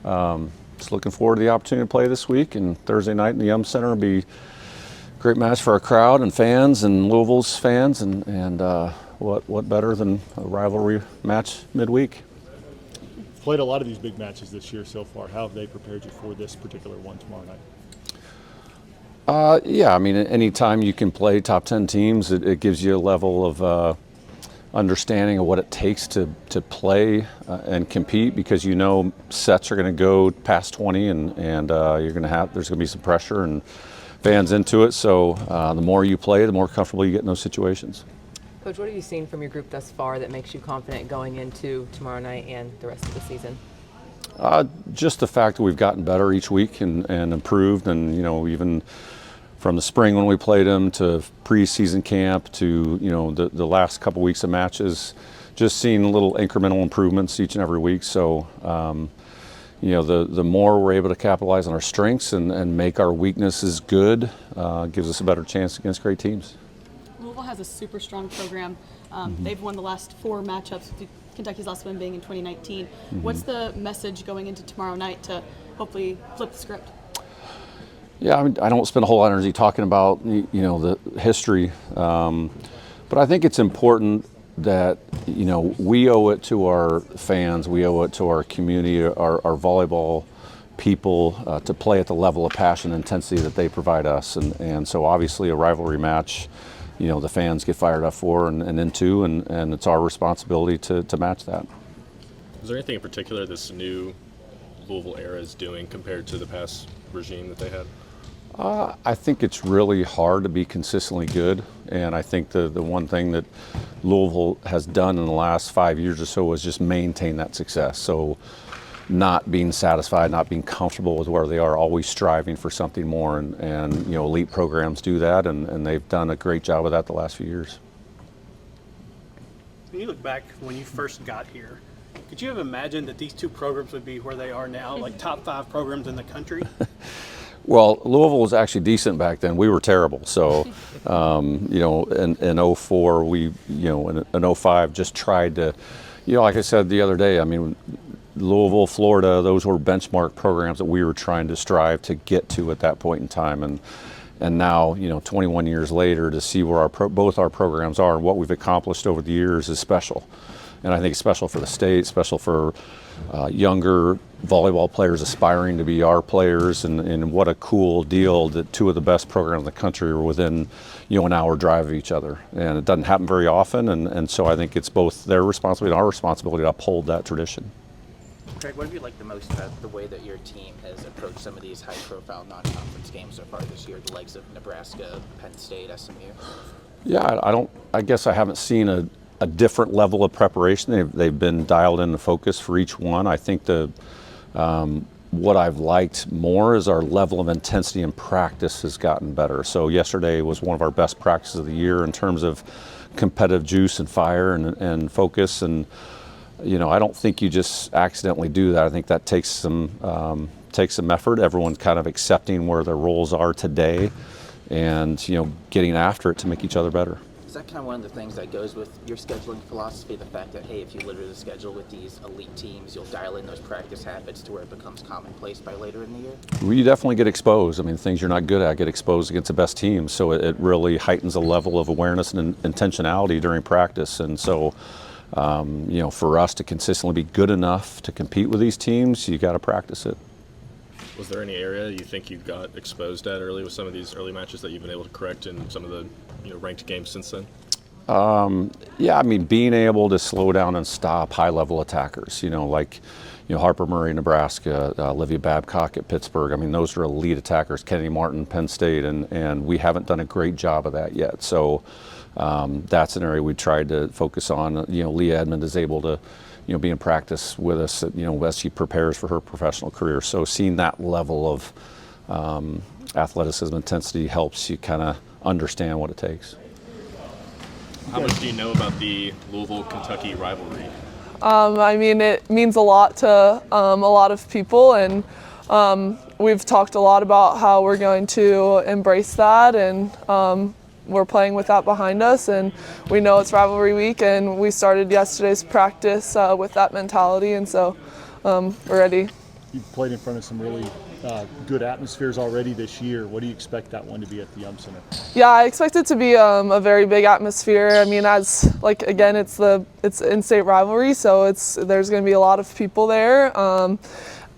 Just looking forward to the opportunity to play this week, and Thursday night in the Yum Center will be a great match for our crowd and fans and Louisville's fans, and what better than a rivalry match midweek? You've played a lot of these big matches this year so far. How have they prepared you for this particular one tomorrow night? Yeah, I mean, anytime you can play top 10 teams, it gives you a level of understanding of what it takes to play and compete, because you know sets are going to go past 20, and there's going to be some pressure and fans into it. So the more you play, the more comfortable you get in those situations. Coach, what have you seen from your group thus far that makes you confident going into tomorrow night and the rest of the season? Just the fact that we've gotten better each week and improved, and even from the spring when we played them to preseason camp to the last couple weeks of matches, just seeing little incremental improvements each and every week. So the more we're able to capitalize on our strengths and make our weaknesses good, gives us a better chance against great teams. Louisville has a super strong program. They've won the last 4 matchups, Kentucky's last one being in 2019. What's the message going into tomorrow night to hopefully flip the script? Yeah, I mean, I don't spend a whole lot of energy talking about the history, but I think it's important that we owe it to our fans, we owe it to our community, our volleyball people to play at the level of passion and intensity that they provide us, and so obviously a rivalry match, the fans get fired up for and into, and it's our responsibility to match that. Is there anything in particular this new Louisville era is doing compared to the past regime that they had? I think it's really hard to be consistently good, and I think the one thing that Louisville has done in the last 5 years or so is just maintain that success. So not being satisfied, not being comfortable with where they are, always striving for something more, and elite programs do that, and they've done a great job of that the last few years. When you look back when you first got here, could you have imagined that these two programs would be where they are now, like top 5 programs in the country? Well, Louisville was actually decent back then. We were terrible. So, in 04, in 05, just tried to, like I said the other day, I mean, Louisville, Florida, those were benchmark programs that we were trying to strive to get to at that point in time. And now, 21 years later, to see where both our programs are and what we've accomplished over the years is special. And I think it's special for the state, special for younger volleyball players aspiring to be our players, and what a cool deal that 2 of the best programs in the country are within an hour drive of each other, and it doesn't happen very often, and so I think it's both their responsibility and our responsibility to uphold that tradition. Craig, what have you liked the most about the way that your team has approached some of these high-profile non-conference games so far this year, the likes of Nebraska, Penn State, SMU? Yeah, I guess I haven't seen a different level of preparation. They've been dialed into focus for each one. I think what I've liked more is our level of intensity and practice has gotten better. So yesterday was one of our best practices of the year in terms of competitive juice and fire and focus. And I don't think you just accidentally do that. I think that takes some effort. Everyone's kind of accepting where their roles are today, and getting after it to make each other better. Is that kind of one of the things that goes with your scheduling philosophy, the fact that, hey, if you literally schedule with these elite teams, you'll dial in those practice habits to where it becomes commonplace by later in the year? Well, you definitely get exposed. I mean, things you're not good at get exposed against the best teams, so it really heightens a level of awareness and intentionality during practice. And so, for us to consistently be good enough to compete with these teams, you got to practice it. Was there any area you think you got exposed at early with some of these early matches that you've been able to correct in some of the ranked games since then? Yeah, I mean, being able to slow down and stop high-level attackers, like Harper Murray, Nebraska, Olivia Babcock at Pittsburgh. I mean, those are elite attackers. Kennedy Martin, Penn State, and we haven't done a great job of that yet. So that's an area we tried to focus on. Leah Edmond is able to be in practice with us, as she prepares for her professional career. So seeing that level of athleticism, intensity helps you kind of understand what it takes. How much do you know about the Louisville-Kentucky rivalry? I mean, it means a lot to a lot of people, and we've talked a lot about how we're going to embrace that, and we're playing with that behind us, and we know it's rivalry week, and we started yesterday's practice with that mentality, and so we're ready. You've played in front of some really good atmospheres already this year. What do you expect that one to be at the Yum Center? Yeah, I expect it to be a very big atmosphere. I mean, again, it's in-state rivalry, so there's going to be a lot of people there.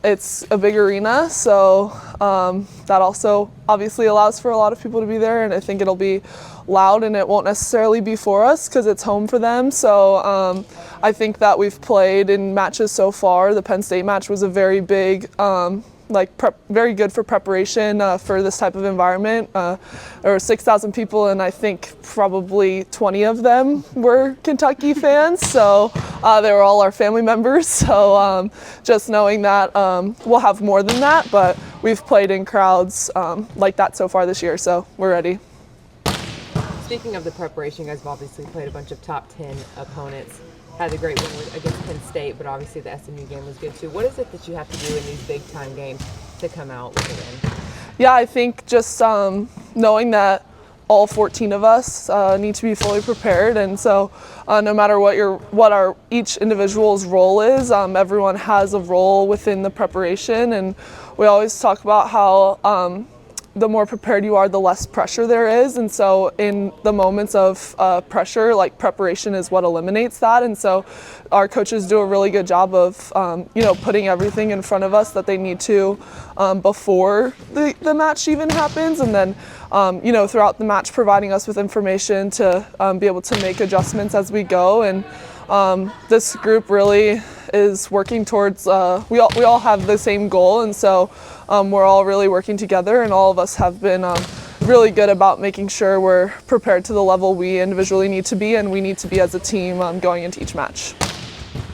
It's a big arena, so that also obviously allows for a lot of people to be there, and I think it'll be loud, and it won't necessarily be for us because it's home for them. So I think that we've played in matches so far. The Penn State match was a very big, very good for preparation for this type of environment. There were 6,000 people, and I think probably 20 of them were Kentucky fans. So they were all our family members. So just knowing that we'll have more than that, but we've played in crowds like that so far this year, so we're ready. Speaking of the preparation, you guys have obviously played a bunch of top 10 opponents. Had a great win against Penn State, but obviously the SMU game was good too. What is it that you have to do in these big time games to come out with a win? Yeah, I think just knowing that all 14 of us need to be fully prepared, and so no matter what our each individual's role is, everyone has a role within the preparation, and we always talk about how the more prepared you are, the less pressure there is. And so in the moments of pressure, like preparation is what eliminates that. And so our coaches do a really good job of, putting everything in front of us that they need to before the match even happens. And then, throughout the match, providing us with information to be able to make adjustments as we go. And this group really is working towards, we all have the same goal, and so we're all really working together, and all of us have been really good about making sure we're prepared to the level we individually need to be, and we need to be as a team going into each match.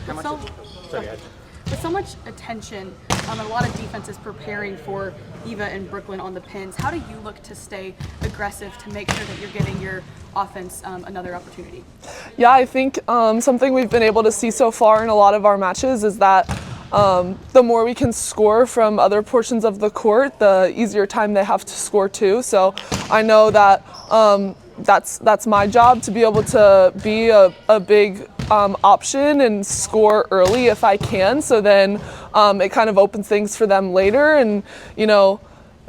With so much attention and a lot of defenses preparing for Eva and Brooklyn on the pins, how do you look to stay aggressive to make sure that you're giving your offense another opportunity? Yeah, I think something we've been able to see so far in a lot of our matches is that the more we can score from other portions of the court, the easier time they have to score too. So I know that that's my job, to be able to be a big option and score early if I can. So then it kind of opens things for them later. And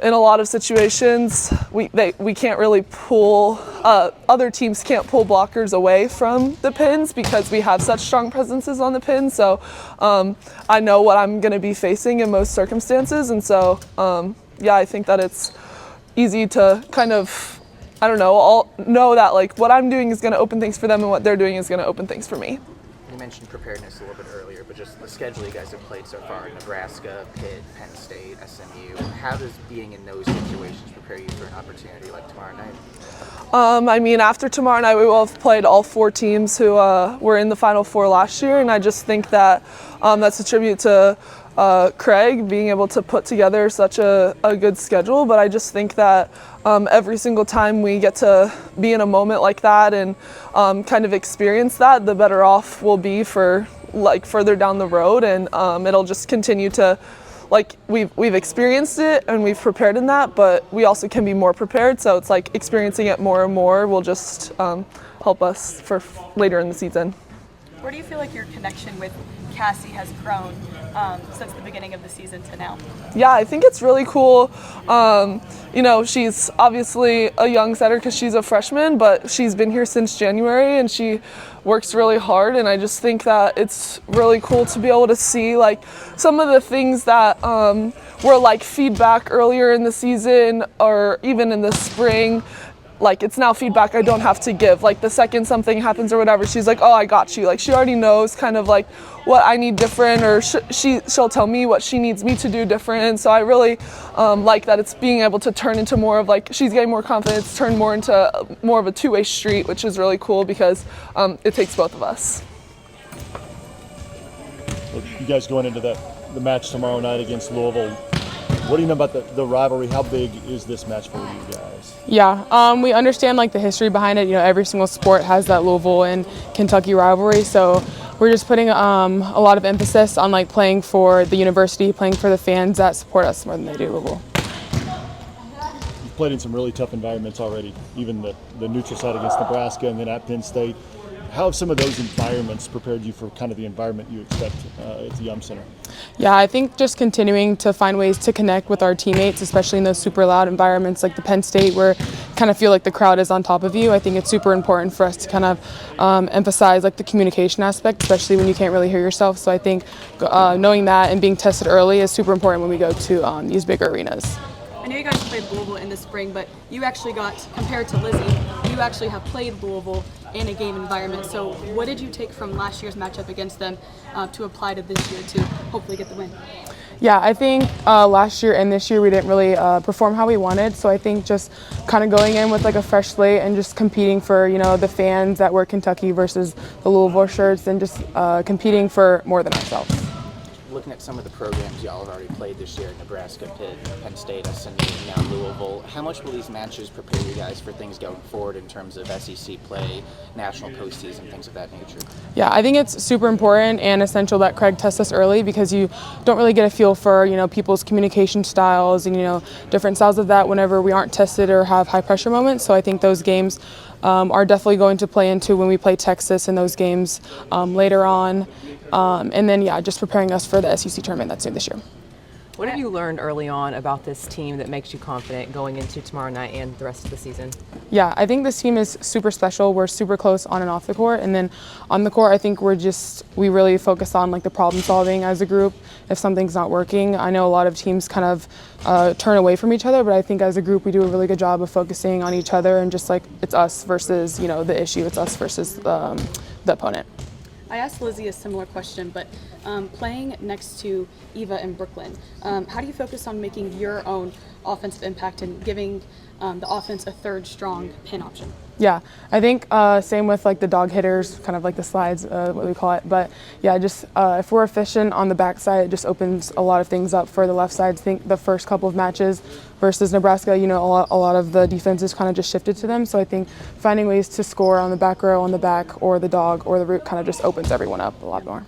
in a lot of situations, we can't really pull, other teams can't pull blockers away from the pins because we have such strong presences on the pins. So I know what I'm going to be facing in most circumstances. And so, I think that it's easy to kind of, I'll know that like what I'm doing is going to open things for them and what they're doing is going to open things for me. You mentioned preparedness a little bit earlier, but just the schedule you guys have played so far: Nebraska, Pitt, Penn State, SMU. How does being in those situations prepare you for an opportunity like tomorrow night? After tomorrow night, we will have played all 4 teams who were in the Final Four last year, and I just think that that's a tribute to Craig being able to put together such a good schedule. But I just think that every single time we get to be in a moment like that and kind of experience that, the better off we'll be for further down the road, and it'll just continue to, we've experienced it and we've prepared in that, but we also can be more prepared. So it's like experiencing it more and more will just help us for later in the season. Where do you feel like your connection with Cassie has grown since the beginning of the season to now? Yeah, I think it's really cool. She's obviously a young setter because she's a freshman, but she's been here since January and she works really hard. And I just think that it's really cool to be able to see some of the things that were feedback earlier in the season or even in the spring. It's now feedback I don't have to give. The second something happens or whatever, she's like, oh, I got you. She already knows kind of what I need different, or she'll tell me what she needs me to do different. And so I really like that it's being able to turn into more of she's getting more confidence, turn more into more of a two-way street, which is really cool because it takes both of us. You guys going into the match tomorrow night against Louisville, what do you know about the rivalry? How big is this match for you guys? Yeah, we understand the history behind it. Every single sport has that Louisville and Kentucky rivalry, so we're just putting a lot of emphasis on playing for the university, playing for the fans that support us more than they do Louisville. You've played in some really tough environments already, even the neutral side against Nebraska and then at Penn State. How have some of those environments prepared you for kind of the environment you expect at the Yum Center? Yeah, I think just continuing to find ways to connect with our teammates, especially in those super loud environments like the Penn State, where you kind of feel like the crowd is on top of you. I think it's super important for us to kind of emphasize like the communication aspect, especially when you can't really hear yourself. So I think knowing that and being tested early is super important when we go to these bigger arenas. I know you guys played Louisville in the spring, but you actually got, compared to Lizzie, you actually have played Louisville in a game environment. So what did you take from last year's matchup against them to apply to this year to hopefully get the win? Yeah, I think last year and this year we didn't really perform how we wanted. So I think just kind of going in with like a fresh slate and just competing for, you know, the fans that wear Kentucky versus the Louisville shirts, and just competing for more than ourselves. Looking at some of the programs y'all have already played this year, Nebraska, Pitt, Penn State, SMU, now Louisville, how much will these matches prepare you guys for things going forward in terms of SEC play, national postseason, things of that nature? Yeah, I think it's super important and essential that Craig tests us early, because you don't really get a feel for, you know, people's communication styles and, you know, different styles of that whenever we aren't tested or have high pressure moments. So I think those games are definitely going to play into when we play Texas in those games later on. And then, yeah, just preparing us for the SEC tournament that's new this year. What have you learned early on about this team that makes you confident going into tomorrow night and the rest of the season? Yeah, I think this team is super special. We're super close on and off the court. And then on the court, I think we really focus on like the problem solving as a group. If something's not working, I know a lot of teams kind of turn away from each other, but I think as a group we do a really good job of focusing on each other and just like it's us versus, you know, the issue. It's us versus the opponent. I asked Lizzie a similar question, but playing next to Eva in Brooklyn, how do you focus on making your own offensive impact and giving the offense a third strong pin option? Yeah, I think same with like the dog hitters, kind of like the slides, what we call it. But yeah, just if we're efficient on the backside, it just opens a lot of things up for the left side. I think the first couple of matches versus Nebraska, you know, a lot of the defenses kind of just shifted to them. So I think finding ways to score on the back row, on the back, or the dog, or the root kind of just opens everyone up a lot more.